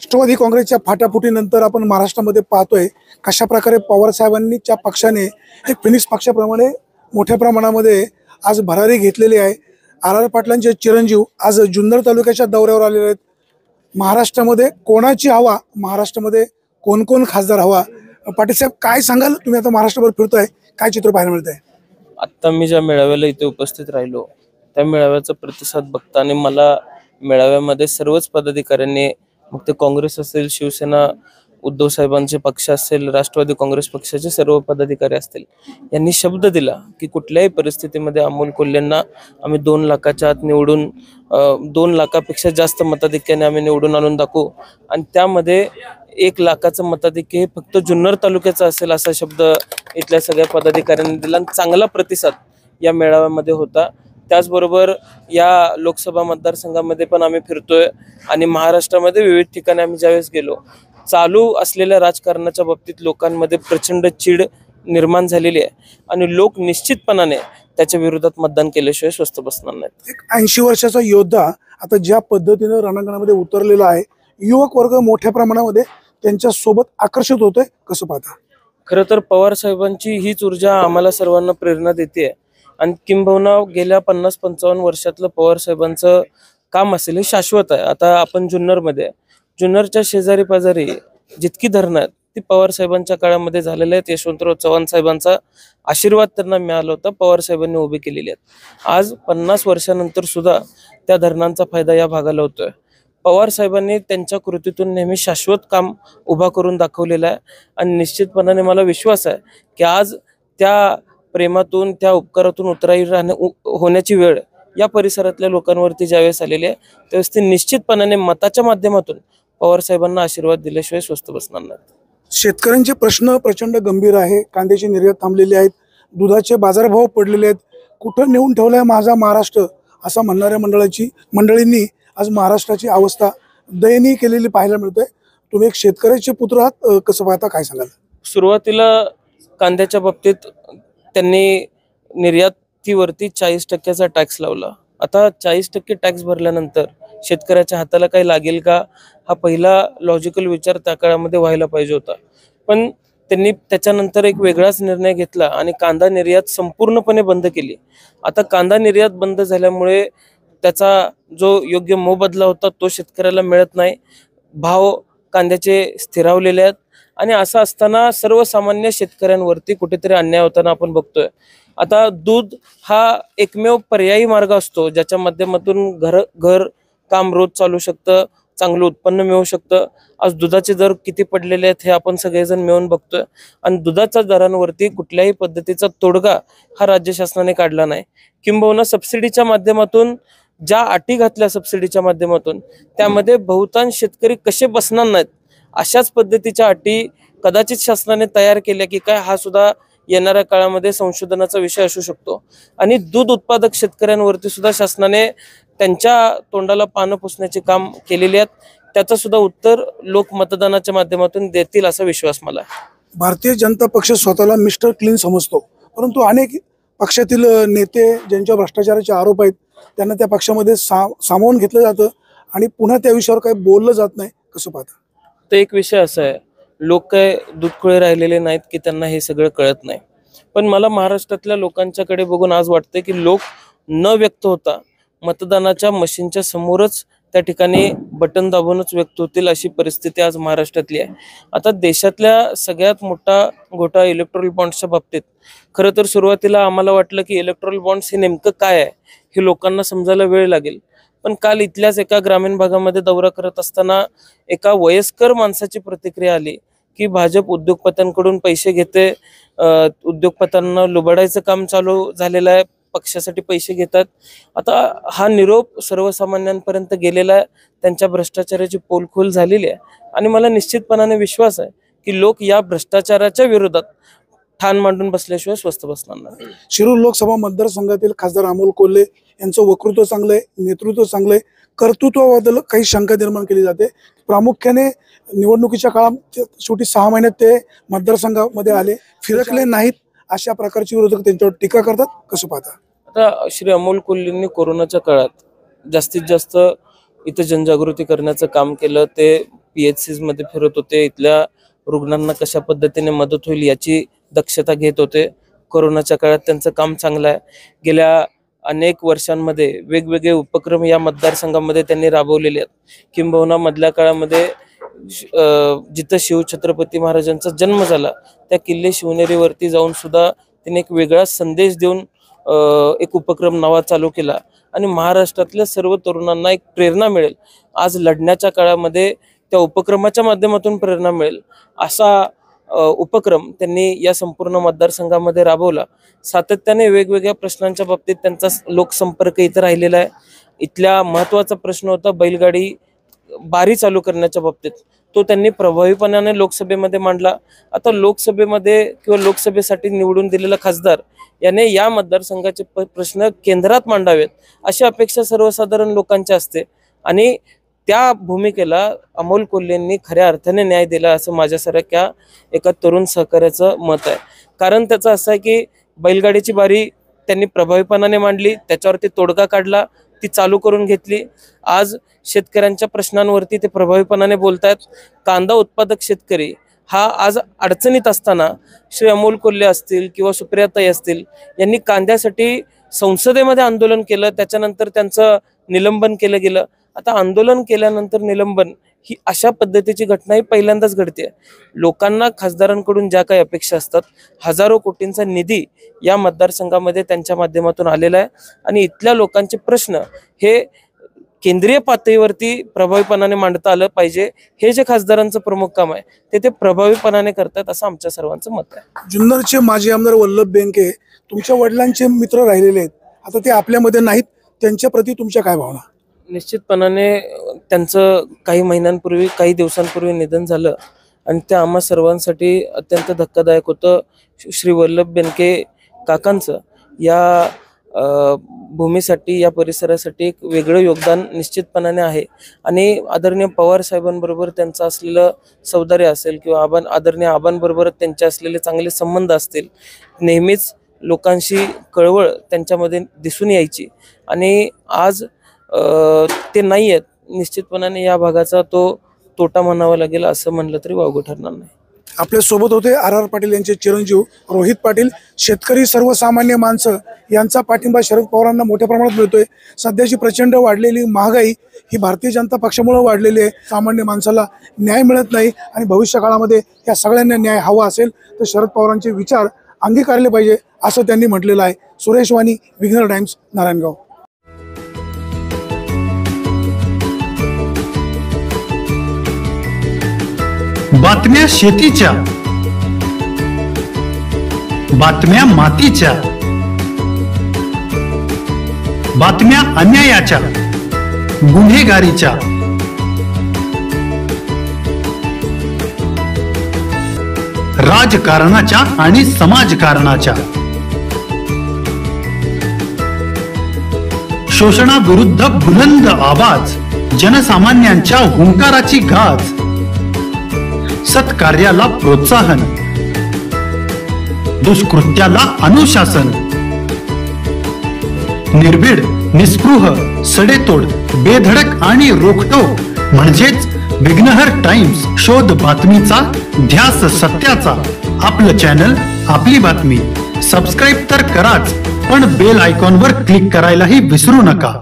राष्ट्रवादी काँग्रेसच्या फाटाफुटीनंतर आपण महाराष्ट्रामध्ये पाहतोय कशा प्रकारे पवार साहेबांनीच्या पक्षाने एक फिनिक्स पक्षाप्रमाणे मोठ्या प्रमाणामध्ये आज भरारी घेतलेली आहे। आर पाटलांचे चिरंजीव आज जुन्नर तालुक्याच्या दौऱ्यावर आलेले आहेत। महाराष्ट्रामध्ये कोणाची हवा, महाराष्ट्रामध्ये कोण कोण खासदार हवा, पाटील साहेब काय सांगाल? तुम्ही आता महाराष्ट्रभर फिरतोय, काय चित्र पाहायला मिळतंय? आता मी ज्या मेळाव्याला इथे उपस्थित राहिलो त्या मेळाव्याचा प्रतिसाद बघताना मला मेळाव्यामध्ये सर्वच पदाधिकाऱ्यांनी, मग ते काँग्रेस असेल, शिवसेना, उद्धव साहेबांचे पक्ष असेल, राष्ट्रवादी काँग्रेस पक्षाचे सर्व पदाधिकारी असतील, यांनी शब्द दिला की कुठल्याही परिस्थितीमध्ये अमोल कोल्हेंना आम्ही 2 लाखाच्या आत निवडून 2 लाखापेक्षा जास्त मताधिक्याने आम्ही निवडून आणून दाखवू आणि त्यामध्ये 1 लाखाचं मताधिक्य हे फक्त जुन्नर तालुक्याचं असेल असा शब्द इथल्या सगळ्या पदाधिकाऱ्यांनी दिला। चांगला प्रतिसाद या मेळाव्यामध्ये होता। त्याचबरोबर या लोकसभा मतदारसंघामध्ये पण आम्ही फिरतोय आणि महाराष्ट्रामध्ये विविध ठिकाणी आम्ही ज्यावेळेस गेलो, चालू असलेल्या राजकारणाच्या बाबतीत लोकांमध्ये प्रचंड चीड निर्माण झालेली आहे आणि लोक निश्चितपणाने त्याच्या विरोधात मतदान केल्याशिवाय स्वस्थ बसणार नाहीत। 80 वर्षाचा योद्धा आता ज्या पद्धतीने रणांगणामध्ये उतरलेला आहे, युवक वर्ग मोठ्या प्रमाणामध्ये त्यांच्या सोबत आकर्षित होतोय, कसं पाहता? खरं तर पवार साहेबांची हीच ऊर्जा आम्हाला सर्वांना प्रेरणा देते आणि किंबहुना गेल्या 50-55 वर्षातलं पवार साहेबांचं काम असेल हे शाश्वत आहे। आता आपण जुन्नरमध्ये, जुन्नरच्या शेजारी पाजारी जितकी धरणं आहेत ती पवार साहेबांच्या काळामध्ये झालेले आहेत। यशवंतराव चव्हाण साहेबांचा आशीर्वाद त्यांना मिळाला होता, पवार साहेबांनी उभे केलेले आहेत। आज 50 वर्षानंतर सुद्धा त्या धरणांचा फायदा या भागाला होतोय। पवार साहेबांनी त्यांच्या कृतीतून नेहमी शाश्वत काम उभा करून दाखवलेलं आहे आणि निश्चितपणाने मला विश्वास आहे की आज त्या प्रेमातून, त्या उपकारातून उतराई होण्याची वेळ या परिसरातल्या लोकांवरती ज्यावेळेस आलेली आहे त्यावेळेस ते निश्चितपणाने मताच्या माध्यमातून पवार साहेबांना आशीर्वाद दिल्याशिवाय स्वस्थ बसणार नाहीत। शेतकऱ्यांचे प्रश्न प्रचंड गंभीर आहे। कांद्याची निर्यात थांबलेली आहेत, दुधाचे बाजारभाव पडलेले आहेत, कुठं नेऊन ठेवलाय माझा महाराष्ट्र असं म्हणणाऱ्या मंडळींनी आज महाराष्ट्राची अवस्था दयनीय केलेली पाहायला मिळते। तुम्ही एक शेतकऱ्याचे पुत्र आहात, कसं पाहता, काय सांगाल? सुरुवातीला कांद्याच्या बाबतीत त्यांनी निर्यातीवरती 40% टॅक्स लावला। आता 40% टॅक्स भरल्यानंतर शेतकऱ्याच्या हाताला काही लागेल का, हा पहिला लॉजिकल विचार त्या काळामध्ये व्हायला पाहिजे होता। पण त्यांनी त्याच्यानंतर एक वेगळाच निर्णय घेतला आणि कांदा निर्यात संपूर्णपणे बंद केली। आता कांदा निर्यात बंद झाल्यामुळे त्याचा जो योग्य मोबदला होता तो शेतकऱ्याला मिळत नाही, भाव कांद्याचे स्थिरावलेले आहेत आणि असं असताना सर्वसामान्य शेतकऱ्यांवरती कुठेतरी अन्याय होताना आपण बघतोय। आता दूध हा एकमेव पर्यायी मार्ग असतो ज्याच्या माध्यमातून घर काम रोज चालू शकतं, चांगलं उत्पन्न मिळू शकतं। आज दुधाचे दर किती पडलेले आहेत हे आपण सगळेजण मिळून बघतोय आणि दुधाच्या दरांवरती कुठल्याही पद्धतीचा तोडगा हा राज्य शासनाने काढला नाही। किंबहुना सबसिडीच्या माध्यमातून ज्या अटी घातल्या सबसिडीच्या माध्यमातून त्यामध्ये बहुतांश शेतकरी कसे बसणार नाहीत अशाच पद्धतीच्या अटी कदाचित शासनाने तयार केल्या की काय, हा सुद्धा येणाऱ्या काळामध्ये संशोधनाचा विषय असू शकतो। आणि दूध उत्पादक शेतकऱ्यांवरती सुद्धा शासनाने त्यांच्या तोंडाला पानं पुसण्याचे काम केलेले आहेत, त्याचं सुद्धा उत्तर लोक मतदानाच्या माध्यमातून देतील असा विश्वास मला आहे। भारतीय जनता पक्ष स्वतःला मिस्टर क्लीन समजतो, परंतु अनेक पक्षातील नेते ज्यांच्यावर भ्रष्टाचाराचे आरोप आहेत त्यांना त्या पक्षामध्ये सामावून घेतलं जातं आणि पुन्हा त्या विषयावर काही बोललं जात नाही, कसं पाहता? तर एक विषय असा आहे, लोक काय दूधखोळे राहिलेले नाहीत की त्यांना हे सगळं कळत नाही। पण मला महाराष्ट्रातल्या लोकांच्याकडे बघून आज वाटतं की लोक न व्यक्त होता मतदानाच्या मशीनच्या समोरच त्या ठिकाणी बटन दाबूनच व्यक्त होतील अशी परिस्थिती आज महाराष्ट्रातली आहे। आता देशातल्या सगळ्यात मोठा घोटाळा इलेक्ट्रॉल बॉन्ड्सच्या बाबतीत, खरं तर सुरुवातीला आम्हाला वाटलं की इलेक्ट्रॉल बॉन्ड्स हे नेमकं काय आहे हे लोकांना समजायला वेळ लागेल। पण काल इथल्याच एका ग्रामीण भागामध्ये दौरा करत असताना एका वयस्कर माणसाची प्रतिक्रिया आली की भाजप उद्योगपत्यांकडून पैसे घेते, उद्योगपत्यांना लुबाडायचं काम चालू झालेलं आहे, पक्षासाठी पैसे घेतात। आता हा निरोप सर्वसामान्यांपर्यंत गेलेला आहे, त्यांच्या भ्रष्टाचाराची पोलखोल झालेली आहे आणि मला निश्चितपणाने विश्वास आहे की लोक या भ्रष्टाचाराच्या विरोधात ठाण मांडून बसल्याशिवाय स्वस्थ बसणार नाही। शिरूर लोकसभा मतदारसंघातील खासदार अमोल कोल्हे यांचं वक्तृत्व चांगलं आहे, नेतृत्व चांगलं आहे, कर्तृत्वाबद्दल काही शंका निर्माण केली जाते। प्रामुख्याने निवडणुकीच्या काळात शेवटी 6 महिन्यात ते मतदारसंघामध्ये आले, फिरकले नाहीत, अशा प्रकारची विरोधक त्यांच्यावर टीका करतात, कसं पाहता? आता श्री अमोल कोल्हेंनी कोरोनाच्या काळात जास्तीत जास्त इथं जनजागृती करण्याचं काम केलं. ते PHCs मध्ये फिरत होते, इथल्या रुग्णांना कशा पद्धतीने मदत होईल याची दक्षता घेत होते. कोरोनाच्या काळात त्यांचं काम चांगलं आहे. गेल्या अनेक वर्षांमध्ये वेगवेगळे उपक्रम या मतदारसंघामध्ये त्यांनी राबवलेले आहेत. किंबहुना मधल्या काळामध्ये जिथं शिवछत्रपती महाराजांचा जन्म झाला त्या किल्ले शिवनेरीवरती जाऊन सुद्धा त्यांनी एक वेगळा संदेश देऊन एक उपक्रम नवा चालू केला आणि महाराष्ट्रातल्या सर्व तरुणांना एक प्रेरणा मिळेल. आज लढण्याच्या काळामध्ये त्या उपक्रमाच्या माध्यमातून प्रेरणा मिळेल असा उपक्रम त्यांनी या संपूर्ण मतदारसंघामध्ये राबवला. सातत्याने वेगवेगळ्या प्रश्नांच्या बाबतीत त्यांचा लोकसंपर्क इथं राहिलेला आहे. इथल्या महत्त्वाचा प्रश्न होता बैलगाडी बारी चालू करण्याच्या बाबतीत. तो त्यांनी प्रभावीपणाने लोकसभेमध्ये मांडला. आता लोकसभेमध्ये किंवा लोकसभेसाठी निवडून दिलेला खासदार याने या मतदारसंघाचे प्रश्न केंद्रात मांडावेत अशी अपेक्षा सर्वसाधारण लोकांची असते आणि त्या भूमिकेला अमोल कोल्हेंनी खऱ्या अर्थाने न्याय दिला असं माझ्यासारख्या एका तरुण सहकार्याचं मत आहे. कारण त्याचं असं आहे की बैलगाडीची बारी त्यांनी प्रभावीपणाने मांडली, त्याच्यावरती तोडगा काढला, ती चालू करून घेतली. आज शेतकऱ्यांच्या प्रश्नांवरती ते प्रभावीपणाने बोलतायत. कांदा उत्पादक शेतकरी हा आज अडचणीत असताना श्री अमोल कोल्हे असतील किंवा सुप्रियाताई असतील यांनी कांद्यासाठी संसदेमध्ये आंदोलन केलं. त्याच्यानंतर त्यांचं निलंबन केलं गेलं. आता आंदोलन केल्यानंतर निलंबन ही अशा पद्धतीची घटना ही पहिल्यांदाच घडते. लोकांना खासदारांकडून ज्या काही अपेक्षा असतात, हजारो कोटींचा निधी या मतदारसंघामध्ये त्यांच्या माध्यमातून आलेला आहे आणि इथल्या लोकांचे प्रश्न हे केंद्रीय पातळीवरती प्रभावीपणाने मांडता आलं पाहिजे. हे जे खासदारांचं प्रमुख काम आहे ते प्रभावीपणाने करतात असं आमच्या सर्वांचं मत आहे. जुन्नरचे माजी आमदार वल्लभ बेनके तुमच्या वडिलांचे मित्र राहिलेले आहेत, आता ते आपल्यामध्ये नाहीत, त्यांच्या प्रती तुमच्या काय भावना? निश्चितपणाने त्यांचं काही दिवसांपूर्वी निधन झालं आणि ते आम्हा सर्वांसाठी अत्यंत धक्कादायक होतं. श्री वल्लभ बेनके काकांचं या भूमीसाठी, या परिसरासाठी एक वेगळं योगदान निश्चितपणाने आहे आणि आदरणीय पवार साहेबांबरोबर त्यांचं असलेलं सौदार्य असेल किंवा आदरणीय आबांबरोबर त्यांचे असलेले चांगले संबंध असतील. नेहमीच लोकांशी कळवळ त्यांच्यामध्ये दिसून यायची आणि आज ते नाही आहेत. निश्चितपणाने या भागाचा तो तोटा म्हणावा लागेल असं म्हणलं तरी वावगं ठरणार नाही. आपल्या सोबत होते RR पाटील यांचे चिरंजीव रोहित पाटील. शेतकरी, सर्वसामान्य माणसं यांचा पाठिंबा शरद पवारांना मोठ्या प्रमाणात मिळतोय. सध्याची प्रचंड वाढलेली महागाई ही भारतीय जनता पक्षामुळे वाढलेली आहे. सामान्य माणसाला न्याय मिळत नाही आणि भविष्य काळामध्ये या सगळ्यांना न्याय हवा असेल तर शरद पवारांचे विचार अंगीकारले पाहिजे असं त्यांनी म्हटलेलं आहे. सुरेश वाणी, विघ्नर टाइम्स, नारायणगाव. बातम्या शेतीच्या, बातम्या मातीच्या, बातम्या अन्यायाच्या, गुन्हेगारीच्या, राजकारणाच्या आणि समाजकारणाच्या, शोषणाविरुद्ध बुलंद आवाज, जनसामान्यांच्या हुंकाराची गाज, सत्कार्याला प्रोत्साहन, दुष्कृत्याला अनुशासन, निर्भीड, निस्पृह, सडेतोड, बेधडक आणि रोखटोक म्हणजेच विघ्नहर टाइम्स. शोध बातमीचा, ध्यास सत्याचा. आपलं चॅनल, आपली बातमी. सबस्क्राईब तर कराच, पण बेल आयकॉनवर क्लिक करायलाही विसरू नका.